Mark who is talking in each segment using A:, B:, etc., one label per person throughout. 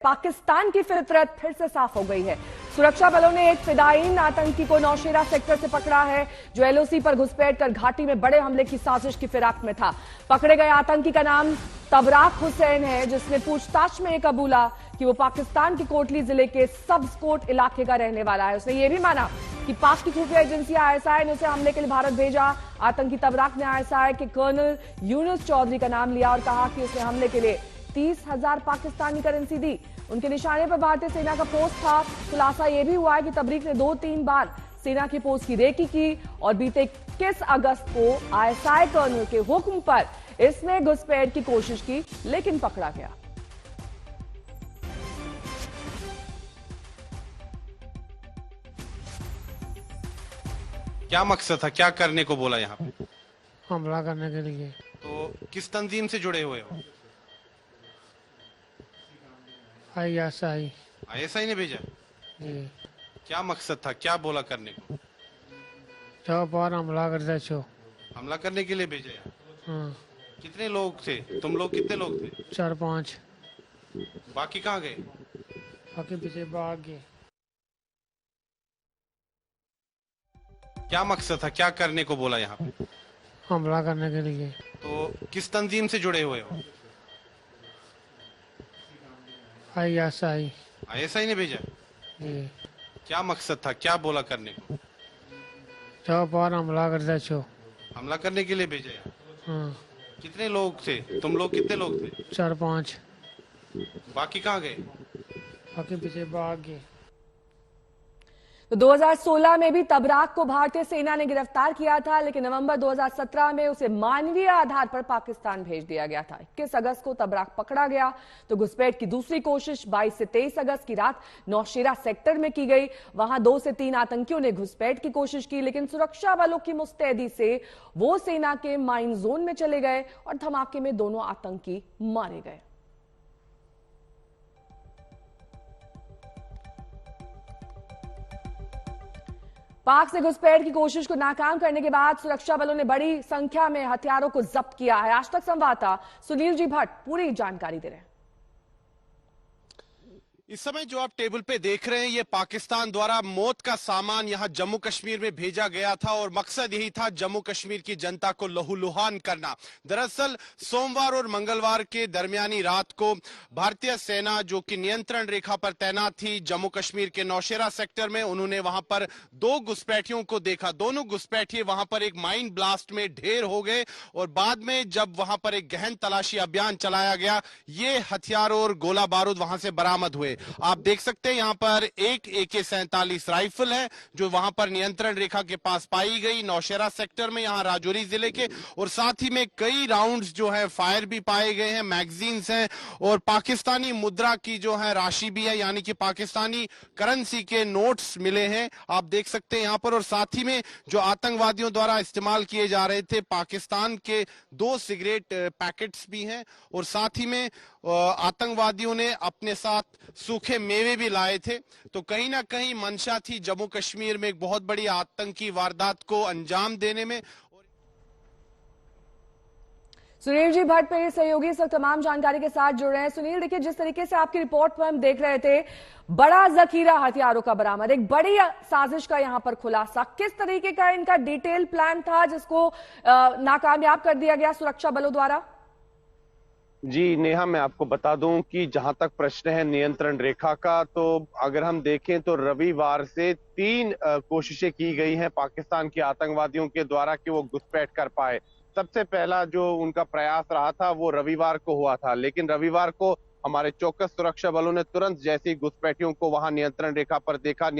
A: पाकिस्तान की फितरत फिर से साफ हो गई है। सुरक्षा बलों ने एक फिदायीन आतंकी को नौशेरा सेक्टर से पकड़ा है, जो एलओसी पर घुसपैठ कर घाटी में बड़े हमले की साजिश की फिराक में था। पकड़े गए आतंकी का नाम तबराक हुसैन है, जिसने पूछताछ में कबूला कि वो पाकिस्तान के कोटली जिले के सब्सकोट इलाके का रहने वाला है। उसने ये भी माना कि पाक की खुफिया एजेंसी आईएसआई ने उसे हमले के लिए भारत भेजा। आतंकी तबराक ने आईएसआई के कर्नल यूनुस चौधरी का नाम लिया और कहा कि उसने हमले के लिए 30,000 पाकिस्तानी करेंसी दी। उनके निशाने पर भारतीय सेना का पोस्ट था। खुलासा यह भी हुआ है कि तबरीक ने 2-3 बार सेना की पोस्ट की रेकी की और बीते 21 अगस्त को आईएसआई कर्नल के हुक्म पर इसमें घुसपैठ की कोशिश की, लेकिन पकड़ा गया।
B: क्या मकसद था, क्या करने को बोला यहाँ पे?
C: हमला करने के लिए।
B: तो किस तंजीम से जुड़े हुए हो?
C: आईएसआई।
B: आईएसआई ने भेजा?
C: जी।
B: क्या मकसद था, क्या बोला करने को?
C: जो बार हमला करते छो।
B: हमला करने के लिए भेजा यहाँ?
C: हाँ।
B: कितने लोग थे? तुम लोग कितने लोग थे?
C: 4-5।
B: बाकी कहाँ गए?
C: बाकी पीछे भाग गए।
B: क्या मकसद था, क्या करने को बोला यहाँ पे?
C: हमला करने के लिए।
B: तो किस तंजीम से जुड़े हुए हो?
C: आईएसआई।
B: आईएसआई ने भेजा?
C: जी।
B: क्या मकसद था, क्या बोला करने को?
C: जो बार हमला करते छो।
B: हमला करने के लिए भेजा यहाँ?
C: हाँ।
B: कितने लोग थे? तुम लोग कितने लोग थे?
C: 4-5।
B: बाकी कहाँ गए?
C: बाकी पीछे भाग गए।
A: तो 2016 में भी तबराक को भारतीय सेना ने गिरफ्तार किया था, लेकिन नवंबर 2017 में उसे मानवीय आधार पर पाकिस्तान भेज दिया गया था। 21 अगस्त को तबराक पकड़ा गया तो घुसपैठ की दूसरी कोशिश 22 से 23 अगस्त की रात नौशेरा सेक्टर में की गई। वहां 2 से 3 आतंकियों ने घुसपैठ की कोशिश की, लेकिन सुरक्षा बलों की मुस्तैदी से वो सेना के माइन जोन में चले गए और धमाके में दोनों आतंकी मारे गए। पाक से घुसपैठ की कोशिश को नाकाम करने के बाद सुरक्षा बलों ने बड़ी संख्या में हथियारों को जब्त किया है। आज तक संवाददाता सुनील जी भट्ट पूरी जानकारी दे रहे हैं।
B: इस समय जो आप टेबल पे देख रहे हैं, ये पाकिस्तान द्वारा मौत का सामान यहां जम्मू कश्मीर में भेजा गया था और मकसद यही था जम्मू कश्मीर की जनता को लहूलुहान करना। दरअसल सोमवार और मंगलवार के दरमियानी रात को भारतीय सेना जो कि नियंत्रण रेखा पर तैनात थी जम्मू कश्मीर के नौशेरा सेक्टर में, उन्होंने वहां पर 2 घुसपैठियों को देखा। दोनों घुसपैठिए वहां पर एक माइन ब्लास्ट में ढेर हो गए और बाद में जब वहां पर एक गहन तलाशी अभियान चलाया गया, ये हथियार और गोला बारूद वहां से बरामद हुए। आप देख सकते हैं यहां पर एक AK-47 राइफल है जो वहां पर नियंत्रण रेखा के पास पाई गई नौशेरा सेक्टर में, यहां राजौरी जिले के, और साथ ही में कई राउंड्स जो है फायर भी पाए गए हैं, मैगजीन्स हैं और पाकिस्तानी मुद्रा की जो है राशि भी है, यानी कि पाकिस्तानी करेंसी के नोट्स मिले हैं, आप देख सकते हैं यहां पर। और साथ ही में जो आतंकवादियों द्वारा इस्तेमाल किए जा रहे थे पाकिस्तान के 2 सिगरेट पैकेट्स भी हैं और साथ ही में आतंकवादियों ने अपने साथ सूखे मेवे भी लाए थे। तो कहीं ना कहीं मंशा थी जम्मू कश्मीर में एक बहुत बड़ी आतंकी वारदात को अंजाम देने में।
A: सुनील जी भट्ट मेरे सहयोगी इस वक्त तमाम जानकारी के साथ जुड़ रहे हैं। सुनील, देखिए जिस तरीके से आपकी रिपोर्ट पर हम देख रहे थे, बड़ा जखीरा हथियारों का बरामद, एक बड़ी साजिश का यहां पर खुलासा, किस तरीके का इनका डिटेल प्लान था जिसको नाकामयाब कर दिया गया सुरक्षा बलों द्वारा?
D: जी नेहा, मैं आपको बता दूं कि जहां तक प्रश्न है नियंत्रण रेखा का, तो अगर हम देखें तो रविवार से 3 कोशिशें की गई हैं पाकिस्तान के आतंकवादियों के द्वारा कि वो घुसपैठ कर पाए। सबसे पहला जो उनका प्रयास रहा था वो रविवार को हुआ था, लेकिन रविवार को हमारे चौकस सुरक्षा बलों ने तुरंत जैसे ही घुसपैठियों को वहां नियंत्रण रेखा पर देखा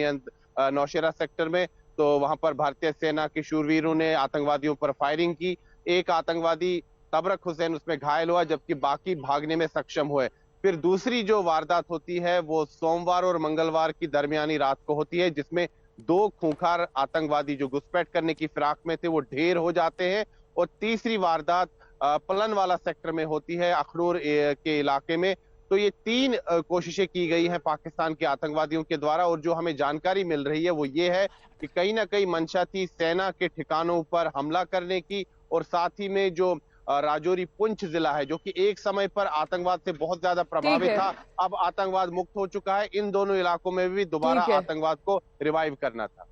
D: नौशेरा सेक्टर में, तो वहां पर भारतीय सेना के शूरवीरों ने आतंकवादियों पर फायरिंग की। एक आतंकवादी तबरक हुसैन उसमें घायल हुआ, जबकि बाकी भागने में सक्षम हुए। फिर दूसरी जो वारदात होती है वो सोमवार और मंगलवार की दरमियानी रात को होती है, जिसमें 2 खूंखार आतंकवादी जो घुसपैठ करने की फिराक में थे वो ढेर हो जाते हैं। और तीसरी वारदात पलन वाला सेक्टर में होती है, अखनूर के इलाके में। तो ये 3 कोशिशें की गई हैं पाकिस्तान के आतंकवादियों के द्वारा, और जो हमें जानकारी मिल रही है वो ये है कि कहीं ना कहीं मंशा थी सेना के ठिकानों पर हमला करने की, और साथ ही में जो राजौरी पुंछ जिला है, जो कि एक समय पर आतंकवाद से बहुत ज्यादा प्रभावित
A: है।
D: था, अब आतंकवाद मुक्त हो चुका है। इन दोनों इलाकों में भी दोबारा
A: ठीक है।
D: आतंकवाद को रिवाइव करना था।